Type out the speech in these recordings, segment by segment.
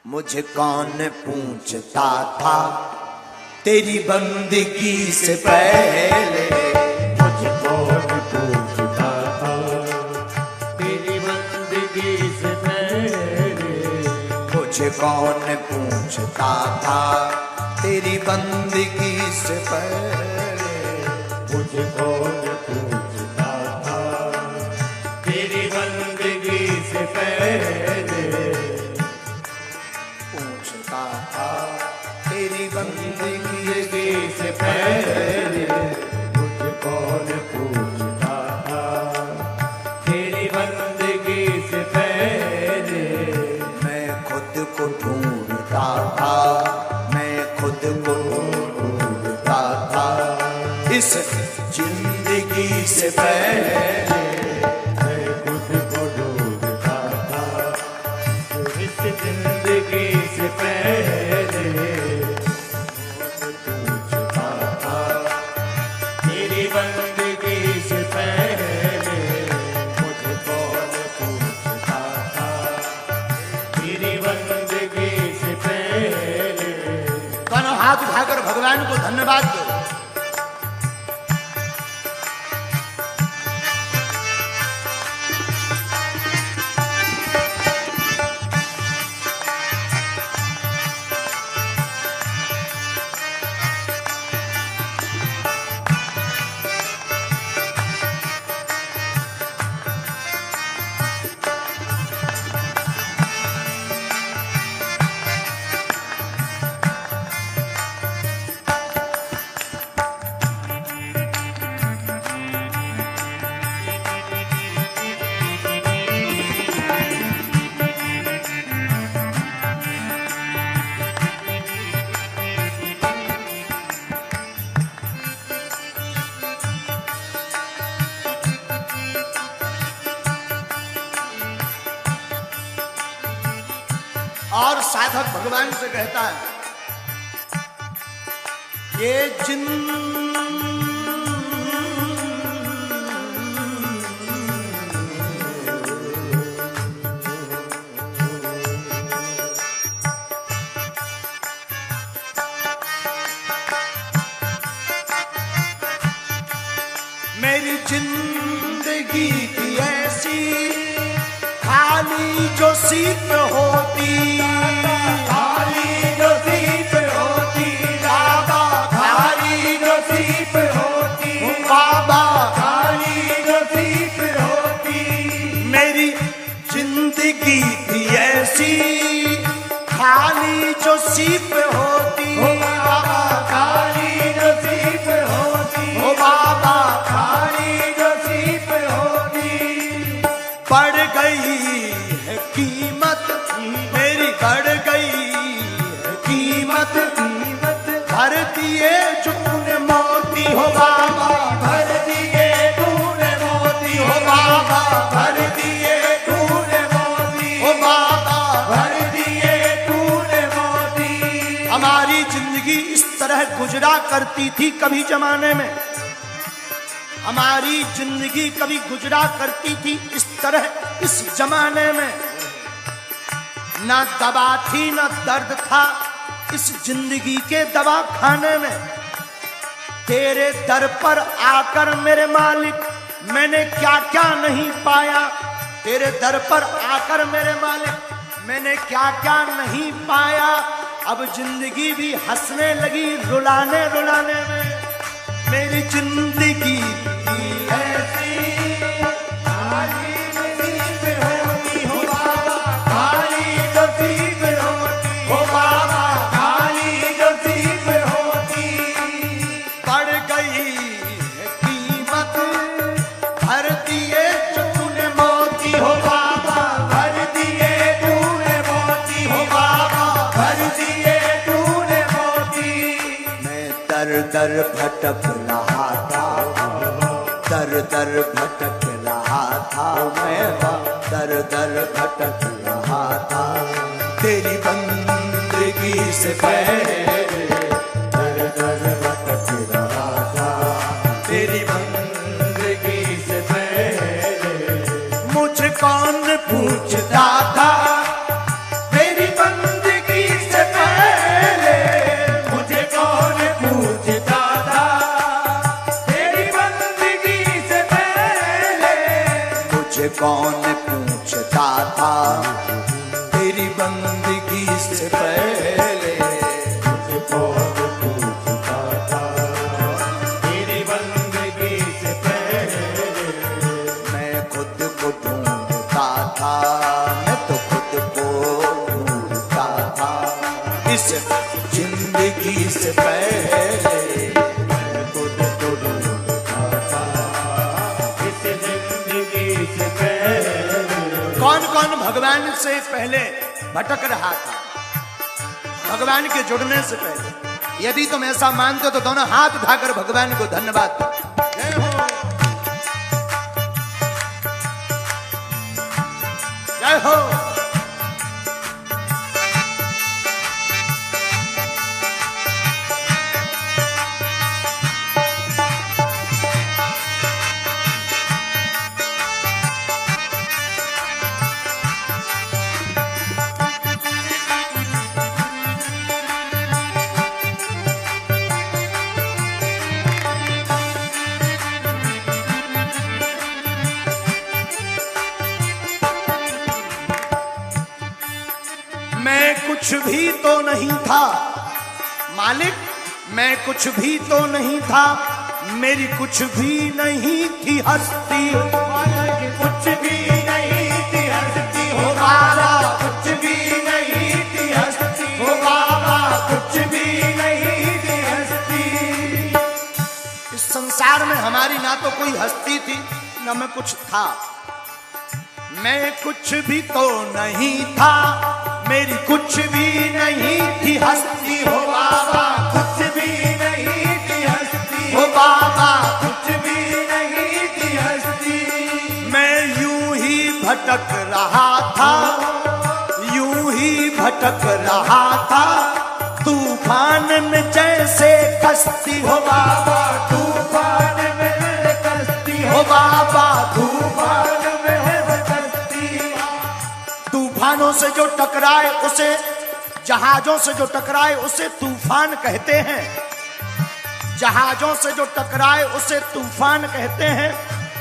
मुझे कौन पूछता था तेरी बंदगी से पहले, मुझे कौन पूछता था तेरी बंदगी से पहले, मुझे कौन पूछता था तेरी बंदगी से पहले, मुझे कौन पूछता था तेरी बंदगी से पहले, पूछता था तेरी बंदगी से पहले, मुझे कौन पूछता था तेरी बंदगी से पहले, मैं खुद को ढूंढता था, मैं खुद को ढूंढता था इस जिंदगी से पहले, मैं खुद को ढूंढता था इस जिंदगी से पहले, पूछता था तेरी बंदगी से पहले, मुझे कौन पूछता था तेरी बंदगी से पहले। दोनों हाथ उठाकर भगवान को धन्यवाद दो। और साधक भगवान से कहता है, ये मेरी जिंदगी की ऐसी खाली जो सीट होती, खाली जो सीप होती बाबा, खाली जो सीप होती बाबा खाली जो सीप होती, मेरी जिंदगी थी ऐसी खाली जो सीप होती, ओ बाबा खाली जो सीप होती, ओ बाबा खाली जो सीप होती, बढ़ गई है कीमत मेरी, बढ़ गई है कीमत भर दिए जो तूने मोती, हो बाबा भर दिए तूने मोती, हो बाबा भर दिए तूने मोती, हो बाबा भर दिए तूने मोती। हमारी जिंदगी इस तरह गुजरा करती थी कभी जमाने में, हमारी जिंदगी कभी गुजरा करती थी इस तरह इस जमाने में, ना दवा थी ना दर्द था इस जिंदगी के दवा खाने में। तेरे दर पर आकर मेरे मालिक मैंने क्या क्या नहीं पाया, तेरे दर पर आकर मेरे मालिक मैंने क्या क्या नहीं पाया। अब जिंदगी भी हंसने लगी रुलाने रुलाने में, मेरी जिंदगी ऐसी खाली नसीब होती, हो बाबा खाली नसीब होती, हो बाबा खाली नसीब होती, बढ़ गई है कीमत भर दिए जो तूने मोती, हो बाबा भर दिए तूने मोती, हो बाबा भर दिए तूने मोती। मैं दर दर भटक रहा था, दर दर भटक रहा था, मैं दर दर भटक रहा था तेरी बंदगी से पहले, दर दर भटक रहा था तेरी बंदगी से पहले, मुझे कौन पूछता था तेरी बंदगी बंदगी से पहले तुझको पूछता था, तेरी बंदगी से पहले मैं खुद को ढूंढता था, मैं तो खुद को ढूंढता था इस जिंदगी से पहले। मैं खुद को ढूंढता था, इस जिंदगी से पहले। कौन कौन भगवान से पहले भटक रहा था, भगवान के जुड़ने से पहले? यदि तुम ऐसा मानते हो तो दोनों हाथ उठाकर भगवान को धन्यवाद दो। जय हो, जय हो। मैं कुछ भी तो नहीं था मालिक, मैं कुछ भी तो नहीं था, मेरी कुछ भी नहीं थी हस्ती। कुछ भी नहीं थी हस्ती हो बाबा, कुछ भी नहीं थी हस्ती हो बाबा, कुछ भी नहीं थी हस्ती। इस संसार में हमारी ना तो कोई हस्ती थी ना मैं कुछ था। मैं कुछ भी तो नहीं था, मेरी कुछ भी नहीं थी हस्ती हो बाबा, कुछ भी नहीं थी हस्ती हो बाबा, कुछ भी नहीं थी हस्ती। मैं यूं ही भटक रहा था, यूं ही भटक रहा था, तूफान में जैसे कश्ती हो बाबा, तूफान में कश्ती हो बाबा, तूफान में कश्ती। तूफानों से जो टकराए उसे, जहाजों से जो टकराए उसे तूफान कहते हैं, जहाजों से जो टकराए उसे तूफान कहते हैं,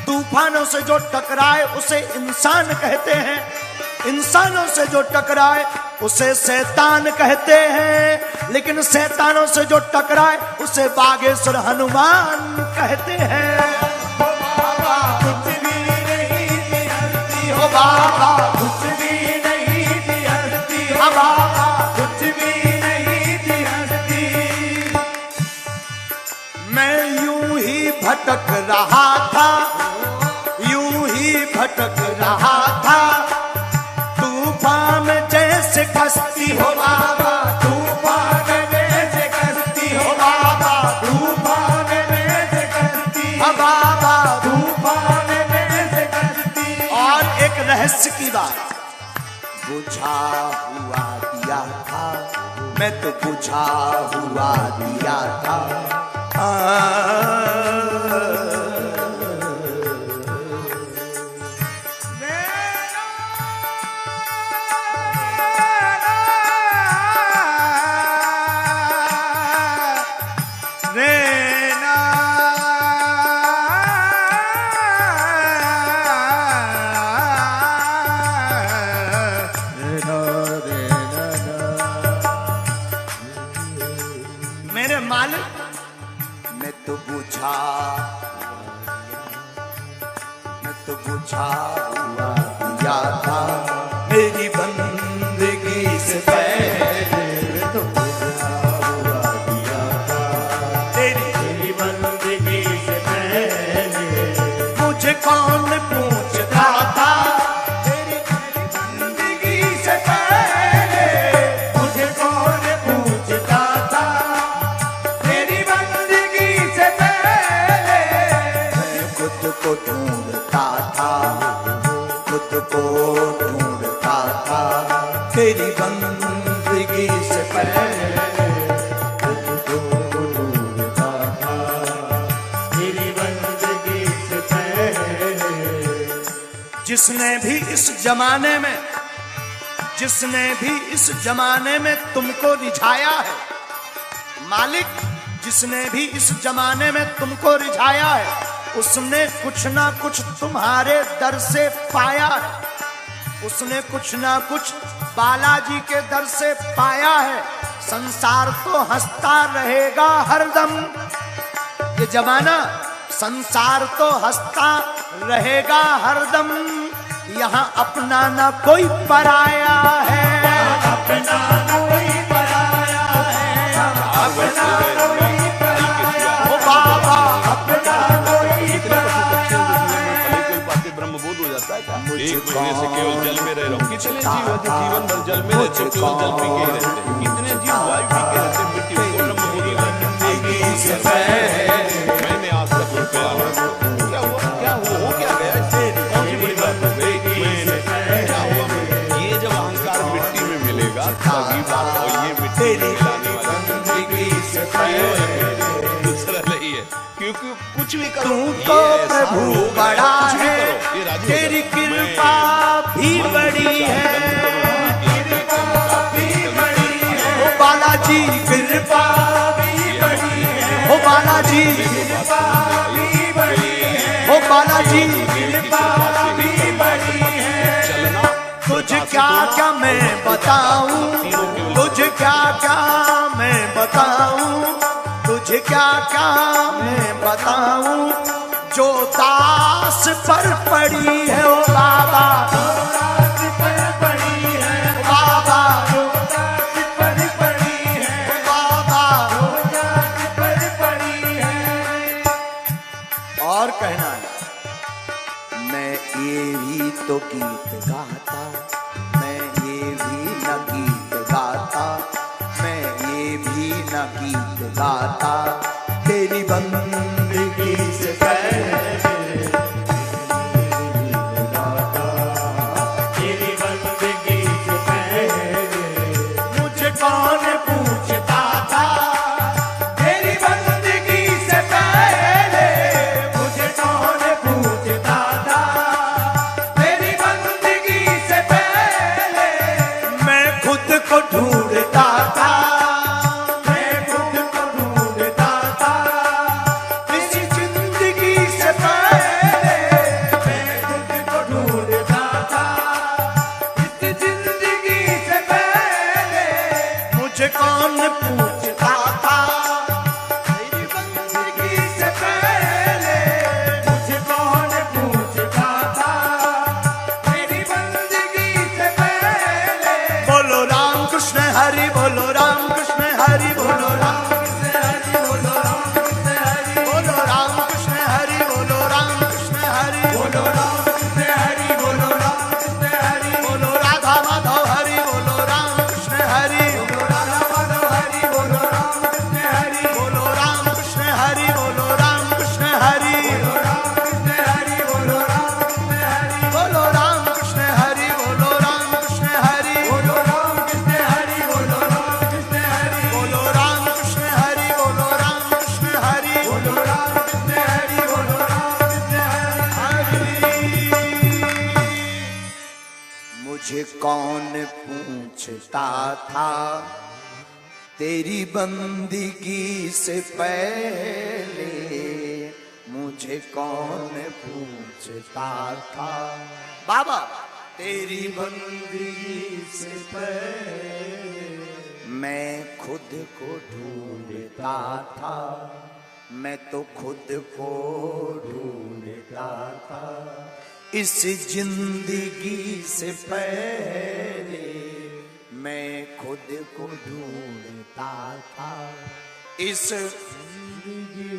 तूफानों से जो टकराए उसे इंसान कहते हैं, इंसानों से जो टकराए उसे शैतान कहते हैं, लेकिन शैतानों से जो टकराए उसे बागेश्वर हनुमान कहते हैं। बाबा कुछ भी नहीं थी हस्ती हो बाबा, कुछ भी नहीं थी हस्ती हो बाबा, कुछ भी नहीं थी हस्ती। मैं यूं ही भटक रहा था, यूं ही भटक रहा था, तूफान जैसे कश्ती हो बाबा, तूफान में कश्ती हो बाबा, तूफान में कश्ती हो बाबा। तूफान में कश्ती। और एक रहस्य की बात, बुझा हुआ दिया था, मैं तो बुझा हुआ दिया था। मेरे मालिक, मैं तो बुझा हुआ दिया था, मेरी बंदगी से पहले मैं तो बुझा हुआ दिया था, तेरी बंदगी से पहले मुझे कौन पूछता था, तेरी बंदगी से पहले मुझे कौन पूछता था, तेरी बंदगी से पहले। मैं खुद को ढूंढता था, खुद को ढूंढता था, तेरी बंदगी से पहले खुद को ढूंढता था, तेरी बंदगी से पहले। जिसने भी इस जमाने में, जिसने भी इस जमाने में तुमको रिझाया है मालिक, जिसने भी इस जमाने में तुमको रिझाया है, उसने कुछ ना कुछ तुम्हारे दर से पाया है, उसने कुछ ना कुछ बालाजी के दर से पाया है, संसार तो हंसता रहेगा हरदम। ये जमाना संसार तो हंसता रहेगा हरदम, यहाँ अपना ना कोई पराया है, अपना कोई पराया है, अपना कोई पराया है, ओ बाबा अपना कोई पराया है। कोई बातें ब्रह्मबोध हो जाता है क्या? एक महीने से केवल जल में रह रहा हूँ। कितने जीव है जो जीवन भर जल में रहते, केवल जल पी के ही रहते हैं। कितने जीव वायु पी के रहते, मिट्टी को ब्रह्मबोध हो जाते हैं। मैंने आज तक उन पे आना क्या हुआ, क्या हुआ, हो क्या गया, इससे कौन सी बड़ी बात है? क्या हुआ? ये जब अहंकार मिट्टी में मिलेगा तभी बात, और ये मिट्टी मिलाने वाली दूसरा नहीं है, क्योंकि कुछ भी करो तू तो प्रभु बड़ा है, तेरी कृपा भी बड़ी है, ओ बालाजी कृपा भी बड़ी है, ओ बालाजी कृपा भी बड़ी है, ओ बालाजी कृपा भी बड़ी है। तुझे क्या क्या मैं बताऊं, तुझे क्या क्या मैं बताऊं, तुझे क्या क्या मैं बताऊं, जो दास पर पड़ी है ओ बाबा, दास पर पड़ी है बाबा, दास पर पड़ी है बाबा, दास पर पड़ी है। और कहना है, मैं ये भी तो गीत गाता, मैं ये भी न गीत गाता, मैं ये भी न गीत गाता, तेरी बंदगी से पहले, तेरी बंदगी से पहले मुझे कौन पूछता था, तेरी बंदगी से पहले मुझे कौन पूछता था, तेरी बंदगी से पहले मैं खुद को ढूंढता था, मैं खुद को ढूंढता था, इस जिंदगी से पहले मैं खुद को ढूंढता था, इस जिंदगी से पहले मुझे कौन पूछता था, तेरी बंदगी से पहले मुझे कौन पूछता था, तेरी बंदगी से पहले बोलो राम कृष्ण हरि, बोलो राम कृष्ण हरि, बोलो राम कृष्ण हरि, बोलो राम कृष्ण हरि, बोलो राम कृष्ण हरि, बोलो राम कृष्ण हरि, बोलो राम कृष्ण हरि, बोलो राम कृष्ण हरि, बोलो राधा माधव हरि, बोलो राम कृष्ण हरि, बोलो राधा माधव हरि, बोलो राम कृष्ण हरि, बोलो राम कृष्ण हरि, बोलो राम कृष्ण हरि, बोलो राम कृष्ण हरि, बोलो राम कृष्ण हरि, बोलो राम कृष्ण हरि, बोलो राम कृष्ण हरि, बोलो राम कृष्ण हरि, बोलो राम कृष्ण हरि, बोलो राम कृष्ण हरि, बोलो राम कृष्ण हरि, बोलो राम कृष्ण हरि, बोलो राम कृष्ण हरि। मुझे कौन पूछता था, तेरी बंदगी से पहले मुझे कौन पूछता था, बाबा तेरी बंदगी से पहले मैं खुद को ढूंढता था, मैं तो खुद को ढूंढता था, इस जिंदगी से पहले मैं खुद को ढूंढता था, इस जिंदगी